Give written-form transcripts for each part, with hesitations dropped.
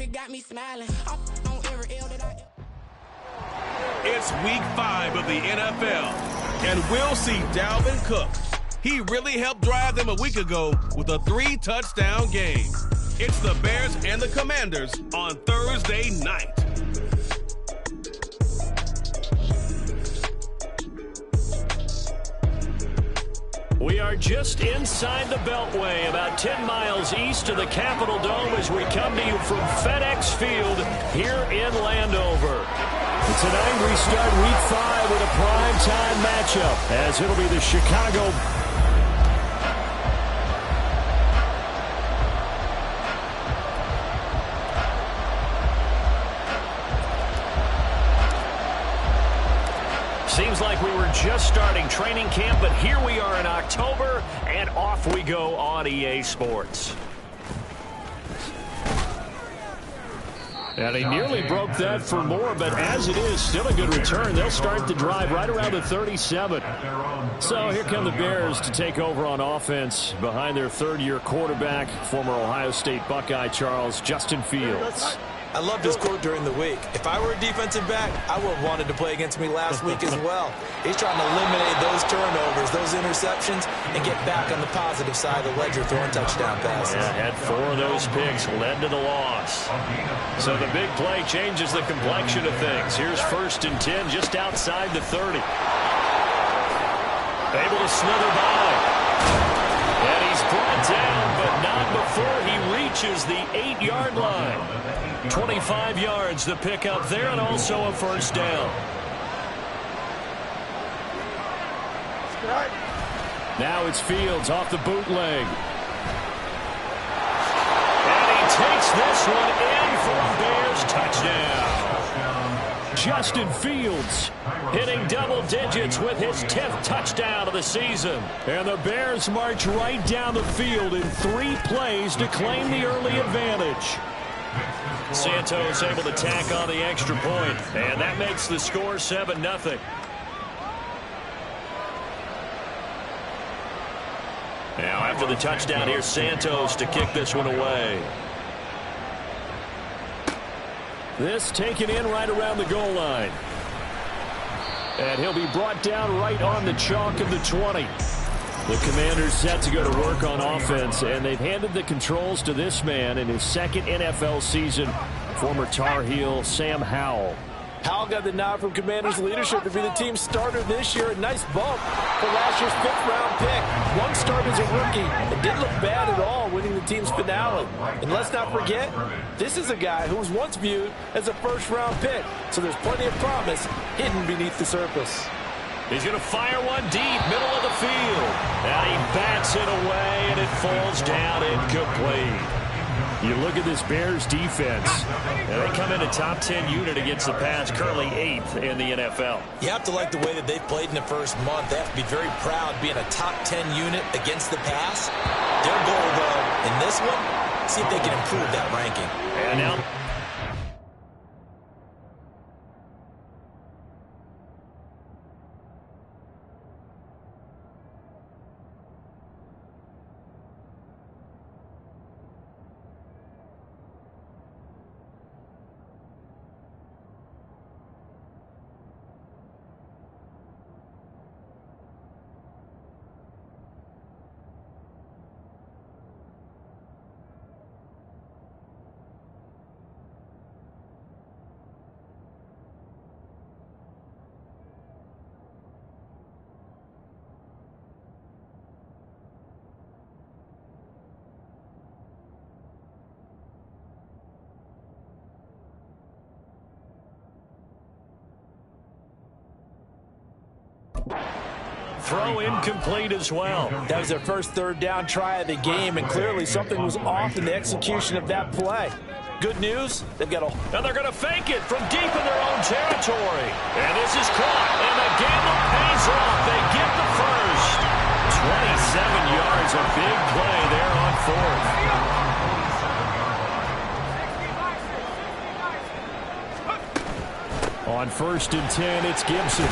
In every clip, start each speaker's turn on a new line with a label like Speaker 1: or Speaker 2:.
Speaker 1: got me smiling. On every L that I...
Speaker 2: It's week 5 of the NFL, and we'll see Dalvin Cook. He really helped drive them a week ago with a 3-touchdown game. It's the Bears and the Commanders on Thursday night.
Speaker 3: We are just inside the Beltway, about 10 miles east of the Capitol Dome as we come to you from FedEx Field here in Landover. And tonight we start week 5 with a primetime matchup as it'll be the Chicago... Seems like we were just starting training camp, but here we are in October, and off we go on EA Sports. And he nearly broke that for more, but as it is, still a good return. They'll start the drive right around the 37. So here come the Bears to take over on offense behind their third-year quarterback, former Ohio State Buckeye Justin Fields.
Speaker 4: I loved his quote during the week. If I were a defensive back, I would have wanted to play against me last week as well. He's trying to eliminate those turnovers, those interceptions, and get back on the positive side of the ledger throwing touchdown passes.
Speaker 3: Yeah, had 4 of those picks, led to the loss. So the big play changes the complexion of things. Here's 1st and 10 just outside the 30. Able to slither by. And he's brought down, but not before he reaches the 8-yard line. 25 yards the pickup there, and also a first down. Now it's Fields off the bootleg. And he takes this one in for a Bears touchdown. Justin Fields hitting double digits with his 10th touchdown of the season. And the Bears march right down the field in 3 plays to claim the early advantage. Santos able to tack on the extra point, and that makes the score 7-0. Now after the touchdown, here's Santos to kick this one away. This taken in right around the goal line. And he'll be brought down right on the chalk of the 20. The Commanders set to go to work on offense, and they've handed the controls to this man in his 2nd NFL season, former Tar Heel Sam Howell.
Speaker 4: Howell got the nod from Commanders leadership to be the team's starter this year. A nice bump for last year's 5th-round pick. 1 start as a rookie. It didn't look bad at all, winning the team's finale. And let's not forget, this is a guy who was once viewed as a 1st-round pick. So there's plenty of promise hidden beneath the surface.
Speaker 3: He's going to fire one deep, middle of the field. And he bats it away, and it falls down incomplete. You look at this Bears defense, and they come in a top 10 unit against the pass, currently 8th in the NFL.
Speaker 4: You have to like the way that they've played in the first month. They have to be very proud being a top 10 unit against the pass. Their goal, though, in this one, see if they can improve that ranking.
Speaker 3: And now... Throw incomplete as well.
Speaker 4: That was their first 3rd down try of the game, and clearly something was off in the execution of that play. Good news, they've got a...
Speaker 3: And they're going to fake it from deep in their own territory. And this is caught, and the gamble pays off. They get the first. 27 yards, a big play there on 4th. On 1st and 10, it's Gibson.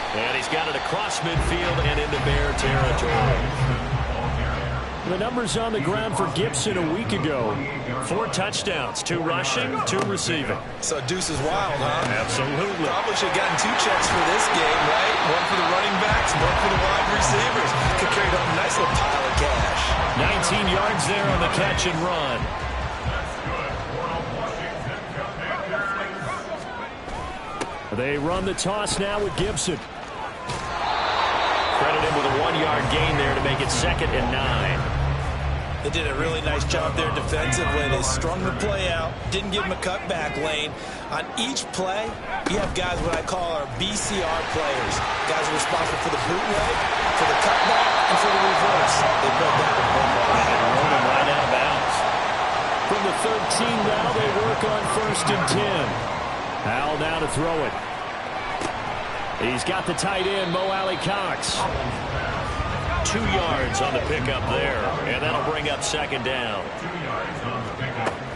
Speaker 3: And he's got it across midfield and into Bear territory. The numbers on the ground for Gibson a week ago. 4 touchdowns, 2 rushing, 2 receiving.
Speaker 4: So deuce is wild, huh?
Speaker 3: Absolutely.
Speaker 4: Probably should have gotten 2 checks for this game, right? One for the running backs, one for the wide receivers. Could carry a nice little pile of cash.
Speaker 3: 19 yards there on the catch and run. They run the toss now with Gibson. Credit him with a 1-yard gain there to make it 2nd and 9.
Speaker 4: They did a really nice job there defensively. They strung the play out, didn't give him a cutback lane. On each play, you have guys what I call our BCR players. Guys are responsible for the bootleg, for the cutback, and for the reverse. They played that with one ball.
Speaker 3: And roll him right out of bounds. From the 13 now, they work on 1st and 10. Howell now to throw it. He's got the tight end, Mo Alley-Cox. 2 yards on the pickup there, and that'll bring up 2nd down.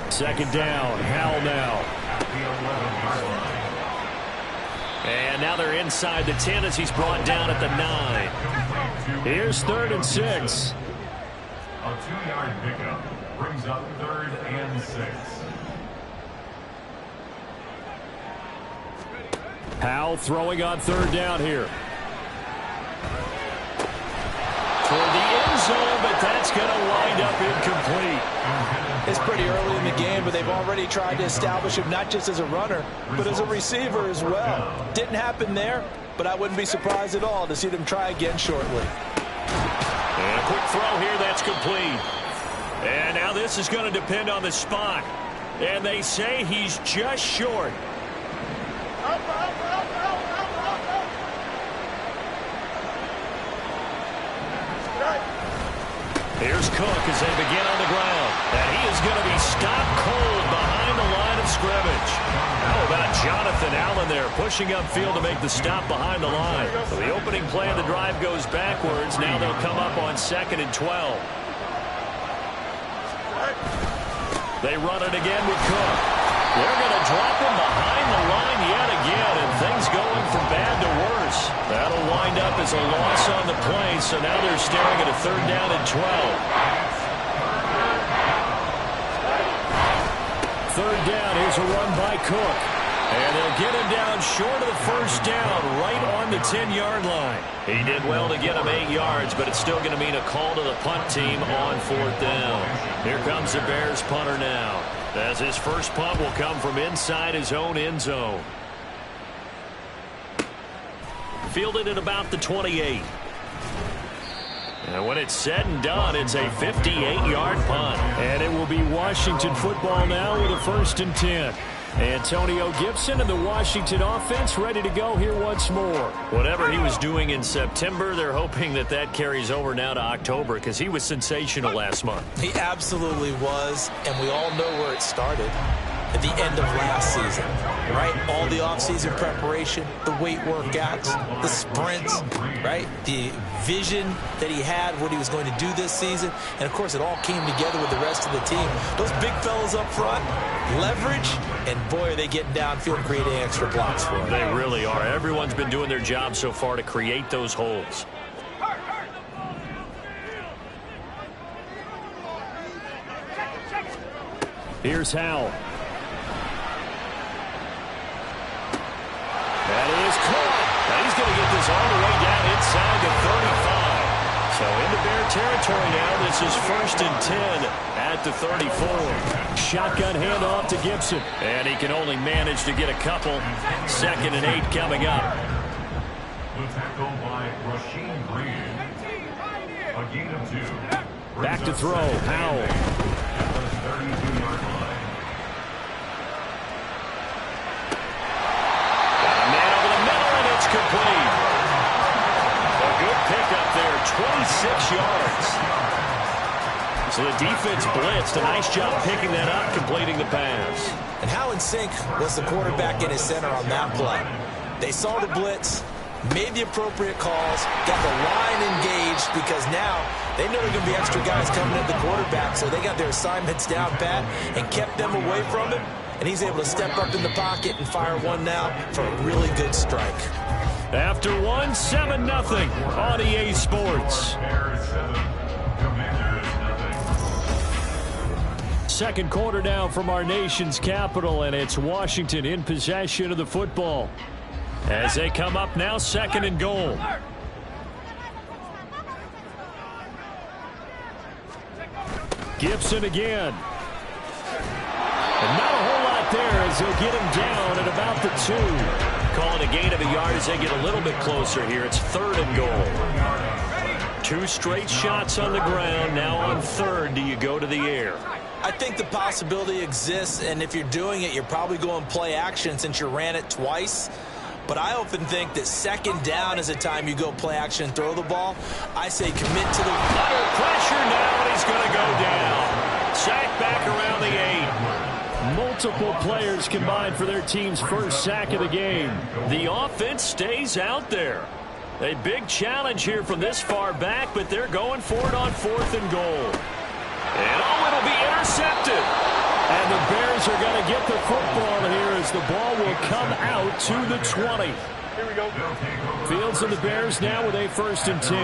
Speaker 3: 2nd down, Howell now. And now they're inside the 10 as he's brought down at the 9. Here's 3rd and 6.
Speaker 5: A 2-yard pickup brings up 3rd and 6.
Speaker 3: Howell throwing on 3rd down here. Toward the end zone, but that's going to wind up incomplete.
Speaker 4: It's pretty early in the game, but they've already tried to establish him not just as a runner, but as a receiver as well. Didn't happen there, but I wouldn't be surprised at all to see them try again shortly.
Speaker 3: And a quick throw here, that's complete. And now this is going to depend on the spot. And they say he's just short. Here's Cook as they begin on the ground. And he is going to be stopped cold behind the line of scrimmage. How about Jonathan Allen there pushing upfield to make the stop behind the line? So the opening play of the drive goes backwards. Now they'll come up on 2nd and 12. They run it again with Cook. They're going to drop him behind the line yet again, and things going from bad to worse. That'll wind up as a loss on the play, so now they're staring at a 3rd down and 12. 3rd down, here's a run by Cook. And they'll get him down short of the 1st down, right on the 10-yard line. He did well to get him 8 yards, but it's still going to mean a call to the punt team on 4th down. Here comes the Bears punter now, as his first punt will come from inside his own end zone. Fielded at about the 28. And when it's said and done, it's a 58-yard punt. And it will be Washington football now with a 1st and 10. Antonio Gibson and the Washington offense ready to go here once more. Whatever he was doing in September, they're hoping that that carries over now to October because he was sensational last month.
Speaker 4: He absolutely was, and we all know where it started. At the end of last season, right? All the offseason preparation, the weight workouts, the sprints, right? The vision that he had, what he was going to do this season. And, of course, it all came together with the rest of the team. Those big fellas up front, leverage, and, boy, are they getting downfield creating extra blocks for him.
Speaker 3: They really are. Everyone's been doing their job so far to create those holes. Here's Howell. That is Cook. Now he's going to get this all the way down inside the 35. So into Bear territory now. This is 1st and 10 at the 34. Shotgun handoff to Gibson. And he can only manage to get a couple. 2nd and 8 coming up.
Speaker 5: The tackle by Rasheed Green. A gain of 2.
Speaker 3: Back to throw. Howell.
Speaker 5: At the 32-yard line.
Speaker 3: Complete. A good pickup there, 26 yards. So the defense blitzed. A nice job picking that up, completing the pass.
Speaker 4: And Howell Sink was the quarterback in his center on that play. They saw the blitz, made the appropriate calls, got the line engaged because now they know there are going to be extra guys coming at the quarterback, so they got their assignments down pat and kept them away from him. And he's able to step up in the pocket and fire one now for a really good strike.
Speaker 3: After 7-0 on EA Sports.
Speaker 5: Bears 7, Commanders 9.
Speaker 3: second quarter now from our nation's capital, and it's Washington in possession of the football. As they come up now, second and goal. Gibson again. And not a whole lot there as they'll get him down at about the 2. Calling a gain of a yard as they get a little bit closer here. It's third and goal. 2 straight shots on the ground. Now on third, do you go to the air?
Speaker 4: I think the possibility exists, and if you're doing it, you're probably going play action since you ran it twice. But I often think that second down is a time you go play action and throw the ball. I say commit to the...
Speaker 3: Under pressure now, and he's going to go down. Sack back around the 8. Multiple players combined for their team's first sack of the game. The offense stays out there. A big challenge here from this far back, but they're going for it on fourth and goal. And it'll be intercepted. And the Bears are going to get the football here as the ball will come out to the 20.
Speaker 6: Here we go.
Speaker 3: Fields and the Bears now with a 1st and 10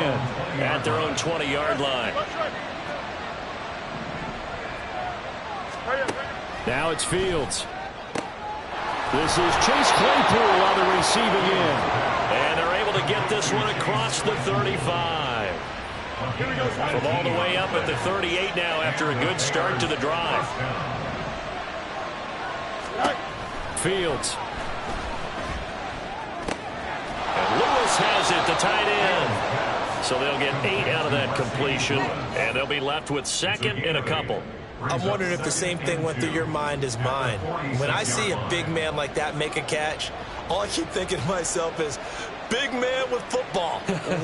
Speaker 3: at their own 20-yard line. Now it's Fields. This is Chase Claypool on the receiving end. And they're able to get this one across the 35. From all the way up at the 38 now after a good start to the drive. Fields. And Lewis has it, the tight end. So they'll get 8 out of that completion, and they'll be left with second and a couple.
Speaker 4: I'm wondering if the same thing went through your mind as mine. When I see a big man like that make a catch, all I keep thinking to myself is, big man with football.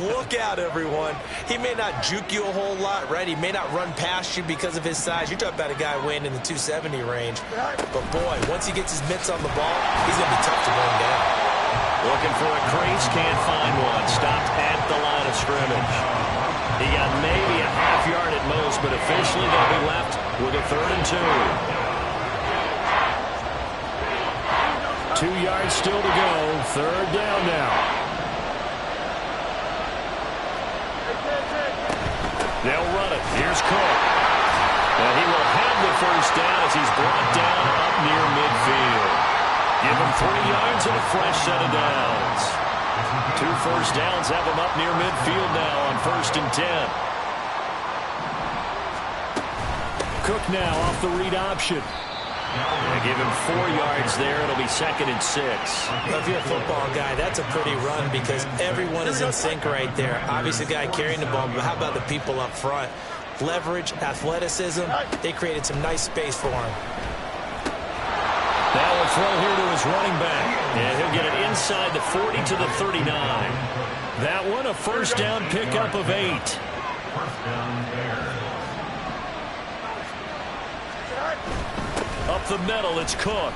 Speaker 4: Look out, everyone. He may not juke you a whole lot, right? He may not run past you because of his size. You're talking about a guy weighing in the 270 range. But, boy, once he gets his mitts on the ball, he's going to be tough to bring down.
Speaker 3: Looking for a crease, can't find one. Stopped at the line of scrimmage. He got maybe a half yard at most, but officially they'll be left with a 3rd and 2. 2 yards still to go. 3rd down now. They'll run it. Here's Cook. And he will have the 1st down as he's brought down up near midfield. Give him 3 yards and a fresh set of downs. 2 first downs have him up near midfield now on 1st and 10. Cook now off the read option. They give him 4 yards there. It'll be 2nd and 6.
Speaker 4: Well, if you're a football guy, that's a pretty run because everyone is in sync right there. Obviously, the guy carrying the ball, but how about the people up front? Leverage, athleticism, they created some nice space for him.
Speaker 3: Now a throw here to his running back. And he'll get it inside the 40 to the 39. That one, a 1st down pickup of 8. Up the middle, it's Cook.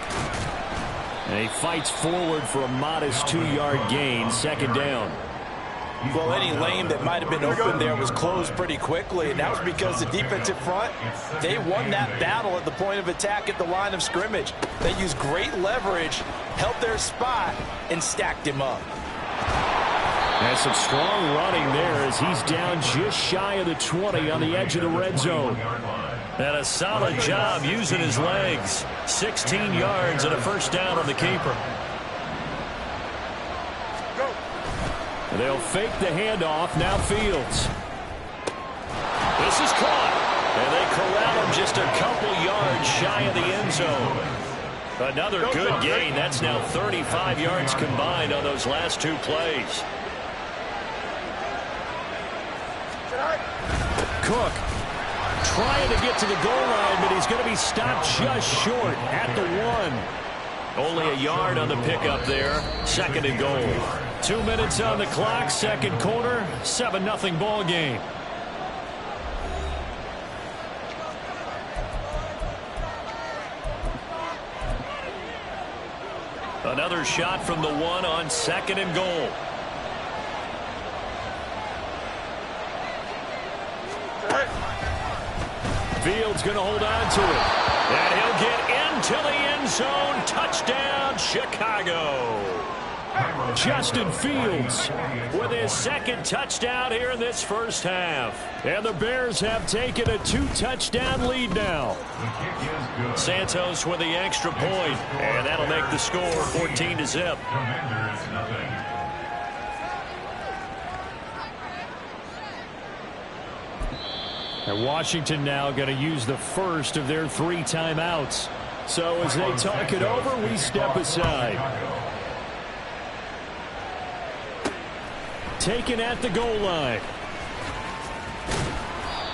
Speaker 3: And he fights forward for a modest 2-yard gain, 2nd down.
Speaker 4: Well, any lane that might have been open there was closed pretty quickly, and that was because the defensive front, they won that battle at the point of attack at the line of scrimmage. They used great leverage, held their spot, and stacked him up.
Speaker 3: That's some strong running there as he's down just shy of the 20 on the edge of the red zone. And a solid job using his legs. 16 yards and a 1st down on the keeper. They'll fake the handoff. Now Fields. This is caught. And they corral him just a couple yards shy of the end zone. Another good gain. That's now 35 yards combined on those last 2 plays. Cook trying to get to the goal line, but he's going to be stopped just short at the 1. Only a yard on the pickup there. 2nd and goal. 2 minutes on the clock, 2nd quarter, 7-0 ball game. Another shot from the 1 on 2nd and goal. Fields going to hold on to it. And he'll get into the end zone. Touchdown, Chicago. Justin Fields with his second touchdown here in this first half. And the Bears have taken a 2-touchdown lead now. Santos with the extra point, and that'll make the score 14-0. And Washington now going to use the first of their 3 timeouts. So as they talk it over, we step aside. Taken at the goal line.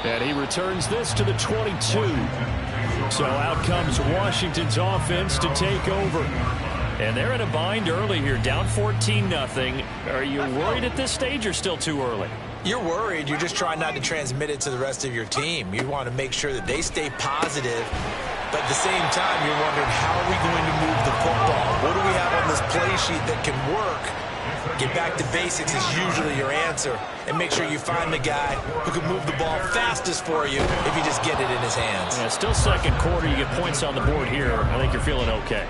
Speaker 3: And he returns this to the 22. So out comes Washington's offense to take over. And they're in a bind early here, down 14-0. Are you worried at this stage or still too early?
Speaker 4: You're worried. You're just trying not to transmit it to the rest of your team. You want to make sure that they stay positive. But at the same time, you're wondering, how are we going to move the football? What do we have on this play sheet that can work? Get back to basics is usually your answer. And make sure you find the guy who can move the ball fastest for you if you just get it in his hands.
Speaker 3: Yeah, still second quarter. You get points on the board here. I think you're feeling okay.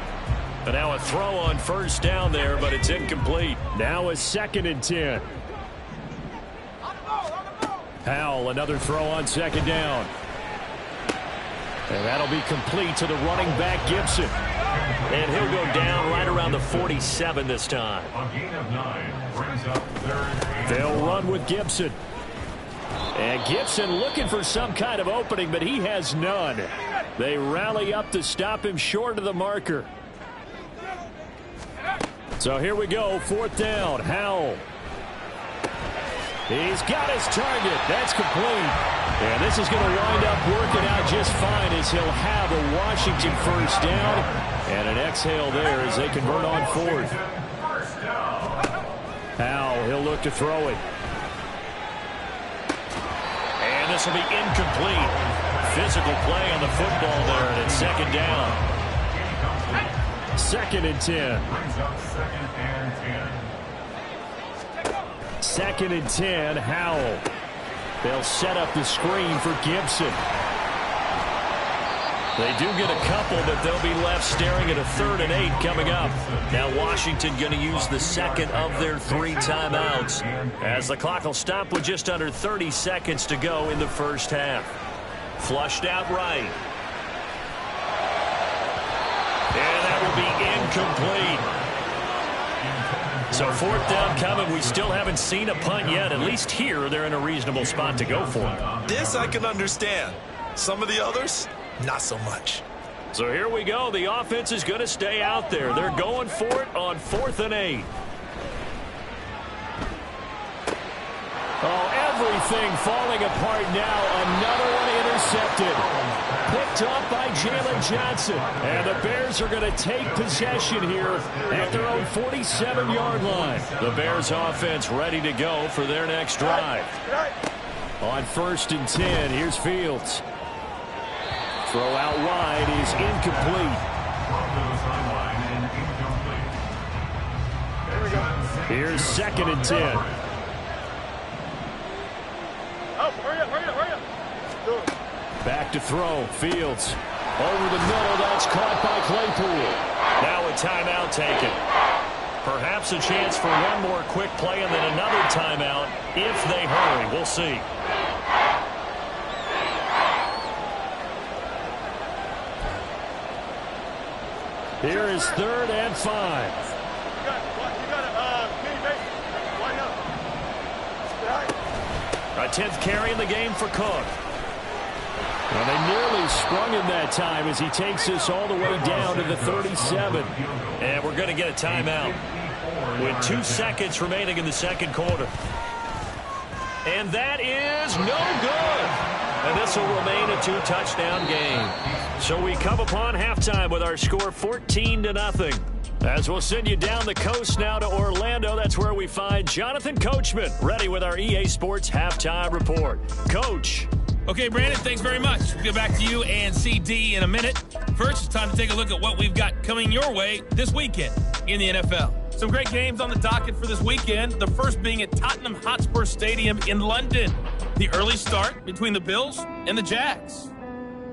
Speaker 3: But now a throw on first down there, but it's incomplete. Now a 2nd and 10. Powell, another throw on 2nd down. And that'll be complete to the running back, Gibson. And he'll go down right around the 47 this time.
Speaker 5: A gain of 9 brings up 3rd.
Speaker 3: They'll run with Gibson. And Gibson looking for some kind of opening, but he has none. They rally up to stop him short of the marker. So here we go, 4th down, Howell. He's got his target. That's complete. And this is going to wind up working out just fine as he'll have a Washington first down. And an exhale there as they convert on 4th. Howell, he'll look to throw it. And this will be incomplete. Physical play on the football there, and it's 2nd down. 2nd and 10. 2nd and 10, Howell. They'll set up the screen for Gibson. They do get a couple, but they'll be left staring at a 3rd and 8 coming up. Now Washington going to use the 2nd of their 3 timeouts as the clock will stop with just under 30 seconds to go in the first half. Flushed out right. And that will be incomplete. So 4th down coming. We still haven't seen a punt yet. At least here, they're in a reasonable spot to go for it.
Speaker 4: This I can understand. Some of the others, not so much.
Speaker 3: So here we go. The offense is going to stay out there. They're going for it on 4th and 8. Oh, everything falling apart now. Another one intercepted. Picked up by Jalen Johnson. And the Bears are going to take possession here at their own 47-yard line. The Bears offense ready to go for their next drive. On 1st and 10, here's Fields. Throw out wide is incomplete. Here's 2nd and 10. Back to throw. Fields over the middle. That's caught by Claypool. Now a timeout taken. Perhaps a chance for one more quick play and then another timeout if they hurry. We'll see. Here is 3rd and 5. A 10th carry in the game for Cook. Well, they nearly sprung him that time as he takes this all the way down to the 37. And we're going to get a timeout with 2 seconds remaining in the 2nd quarter. And that is no good. And this will remain a 2-touchdown game. So we come upon halftime with our score 14-0. As we'll send you down the coast now to Orlando. That's where we find Jonathan Coachman ready with our EA Sports halftime report. Coach.
Speaker 6: Okay, Brandon, thanks very much. We'll get back to you and CD in a minute. First, it's time to take a look at what we've got coming your way this weekend in the NFL. Some great games on the docket for this weekend. The first being at Tottenham Hotspur Stadium in London. The early start between the Bills and the Jags.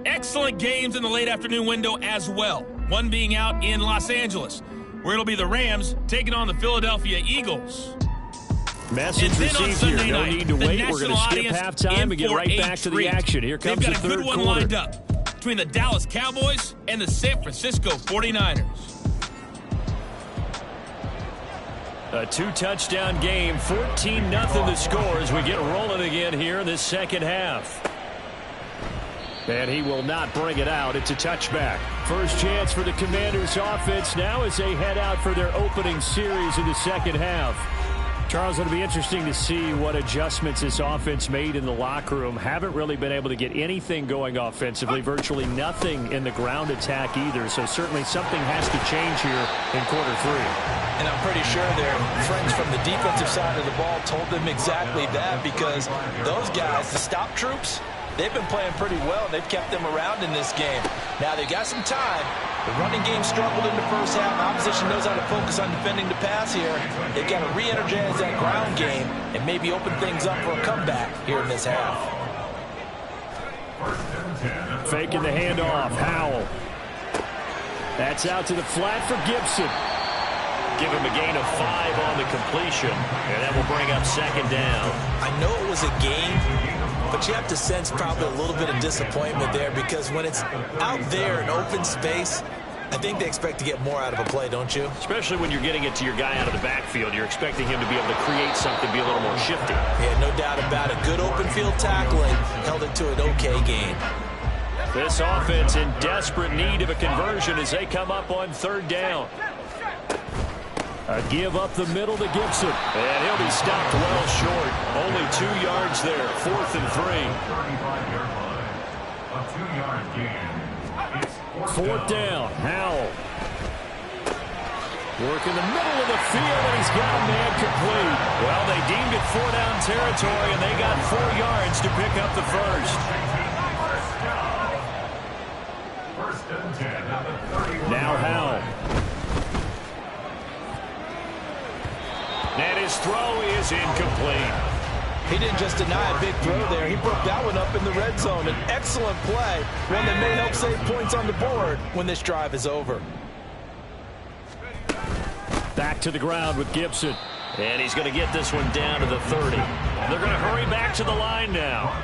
Speaker 6: Excellent games in the late afternoon window as well. One being out in Los Angeles. where it'll be the Rams taking on the Philadelphia Eagles.
Speaker 3: Message received here. No need to wait. We're going to skip halftime and get right back to the action. Here comes the third quarter. They've got a good one lined up between the Dallas Cowboys and the San Francisco 49ers. A two-touchdown game, 14-0 the score as we get rolling again here in this second half. And he will not bring it out. It's a touchback. First chance for the Commanders offense now as they head out for their opening series in the second half. Charles, it'll be interesting to see what adjustments this offense made in the locker room. Haven't really been able to get anything going offensively, virtually nothing in the ground attack either. So certainly something has to change here in quarter three.
Speaker 4: And I'm pretty sure their friends from the defensive side of the ball told them exactly that, because those guys, the stop troops, they've been playing pretty well. They've kept them around in this game. Now they've got some time. The running game struggled in the first half. The opposition knows how to focus on defending the pass here. They've got to re-energize that ground game and maybe open things up for a comeback here in this half.
Speaker 3: Faking the handoff. Howell. That's out to the flat for Gibson. Give him a gain of 5 on the completion, and that will bring up second down.
Speaker 4: I know it was a gain, but you have to sense probably a little bit of disappointment there, because when it's out there in open space, I think they expect to get more out of a play, don't you?
Speaker 3: Especially when you're getting it to your guy out of the backfield. You're expecting him to be able to create something, be a little more shifty.
Speaker 4: Yeah, no doubt about it. Good open field tackling held it to an okay gain.
Speaker 3: This offense in desperate need of a conversion as they come up on third down. A give up the middle to Gibson. And he'll be stopped well short. Only 2 yards there. 4th and 3.
Speaker 5: 2-yard gain.
Speaker 3: 4th down. Howell. Working the middle of the field, and he's got a man complete. Well, they deemed it 4-down territory, and they got 4 yards to pick up the first. Now Howell. And his throw is incomplete.
Speaker 4: He didn't just deny a big throw there. He broke that one up in the red zone. An excellent play, one that may help save points on the board when this drive is over.
Speaker 3: Back to the ground with Gibson. And he's going to get this one down to the 30. They're going to hurry back to the line now.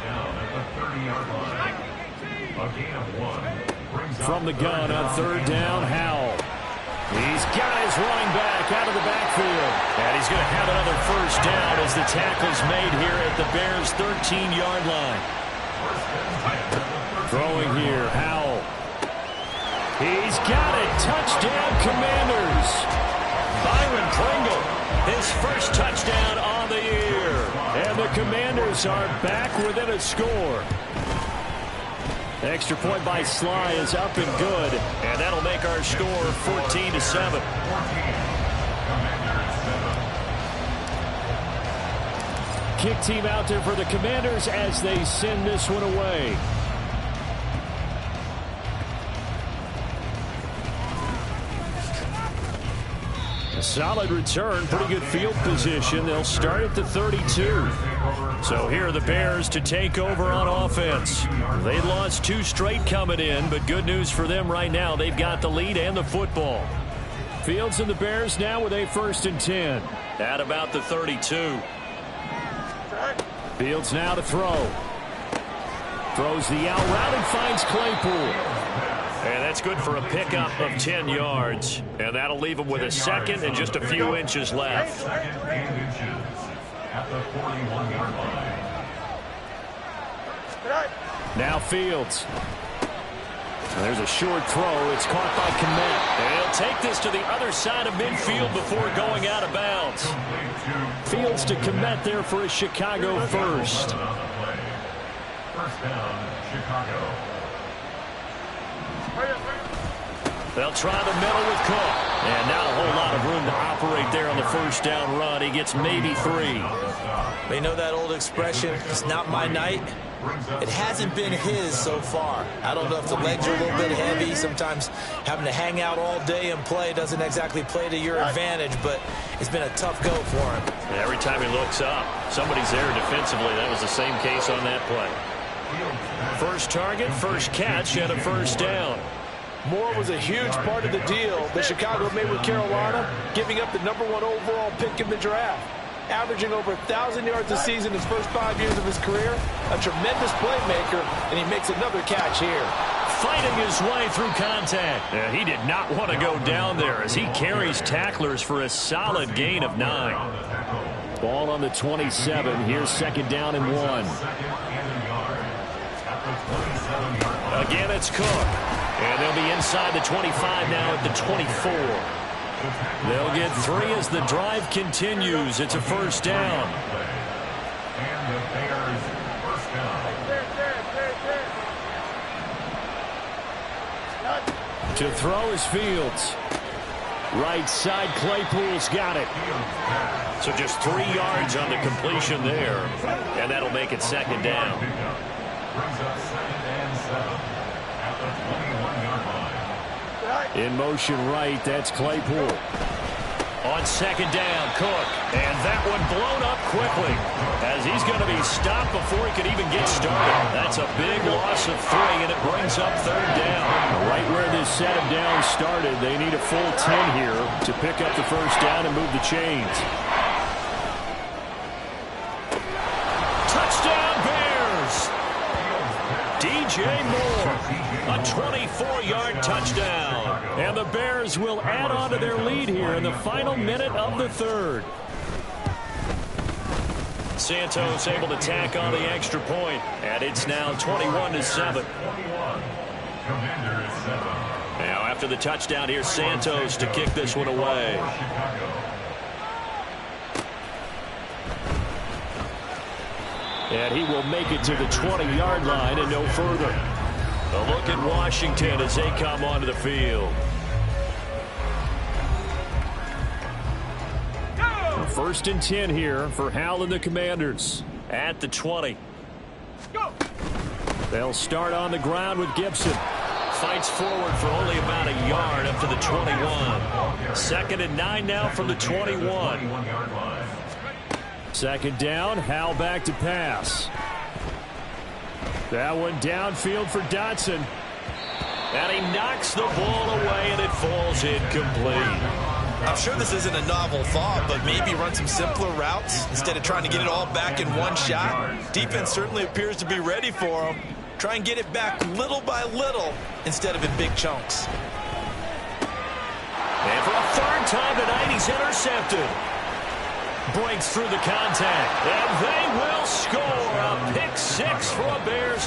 Speaker 3: From the gun on third down, Howell. He's got his running back out of the backfield. And he's going to have another first down as the tackle's made here at the Bears' 13-yard line. Throwing here, Howell. He's got it. Touchdown, Commanders. Byron Pringle, his first touchdown on the year. And the Commanders are back within a score. Extra point by Sly is up and good, and that'll make our score 14-7. Kick team out there for the Commanders as they send this one away. A solid return, pretty good field position. They'll start at the 32. So here are the Bears to take over on offense. They lost 2 straight coming in, but good news for them right now. They've got the lead and the football. Fields and the Bears now with a 1st and 10. At about the 32. Fields now to throw. Throws the out route and finds Claypool. And that's good for a pickup of 10 yards. And that'll leave him with a second and just a few inches left.
Speaker 5: At the 41-yard line.
Speaker 3: Now Fields. There's a short throw. It's caught by Kmet. And he'll take this to the other side of midfield before going out of bounds. Fields to Kmet there for a Chicago first.
Speaker 5: First down, Chicago.
Speaker 3: They'll try the middle with Cook. And not a whole lot of room to operate there on the first down run. He gets maybe 3.
Speaker 4: You know that old expression, it's not my night? It hasn't been his so far. I don't know if the legs are a little bit heavy. Sometimes having to hang out all day and play doesn't exactly play to your advantage, but it's been a tough go for him.
Speaker 3: And every time he looks up, somebody's there defensively. That was the same case on that play. First target, first catch, and a first down.
Speaker 4: Moore was a huge part of the deal that Chicago made with Carolina, giving up the #1 overall pick in the draft. Averaging over 1,000 yards a season his first 5 years of his career, a tremendous playmaker, and he makes another catch here.
Speaker 3: Fighting his way through contact. He did not want to go down there as he carries tacklers for a solid gain of 9. Ball on the 27. Here's 2nd down and 1. Again, it's Cook. And they'll be inside the 25 now at the 24. They'll get 3 as the drive continues. It's a 1st down.
Speaker 5: And the Bears first down.
Speaker 3: To throw is Fields. Right side, Claypool's got it. So just 3 yards on the completion there. And that'll make it 2nd down.
Speaker 5: Brings up 2nd and 7 at the 21-yard line.
Speaker 3: In motion right, that's Claypool. On 2nd down, Cook. And that one blown up quickly as he's going to be stopped before he can even get started. That's a big loss of 3, and it brings up 3rd down. Right where this set of downs started, they need a full 10 here to pick up the 1st down and move the chains. Touchdown, Bears! DJ Moore, a 24-yard touchdown. And the Bears will add on to their lead here in the final minute of the 3rd. Santos able to tack on the extra point, and it's now 21-7. Now after the touchdown, here's Santos to kick this one away. And he will make it to the 20-yard line and no further. A look at Washington as they come onto the field. 1st and 10 here for Hal and the Commanders at the 20. They'll start on the ground with Gibson. Fights forward for only about a yard up to the 21. 2nd and 9 now from the 21. 2nd down, Hal back to pass. That one downfield for Dotson. And he knocks the ball away, and it falls incomplete.
Speaker 7: I'm sure this isn't a novel thought, but maybe run some simpler routes instead of trying to get it all back in one shot. Defense certainly appears to be ready for him. Try and get it back little by little instead of in big chunks.
Speaker 3: And for a 3rd time tonight, he's intercepted. Breaks through the contact, and they will score a pick 6 for a Bears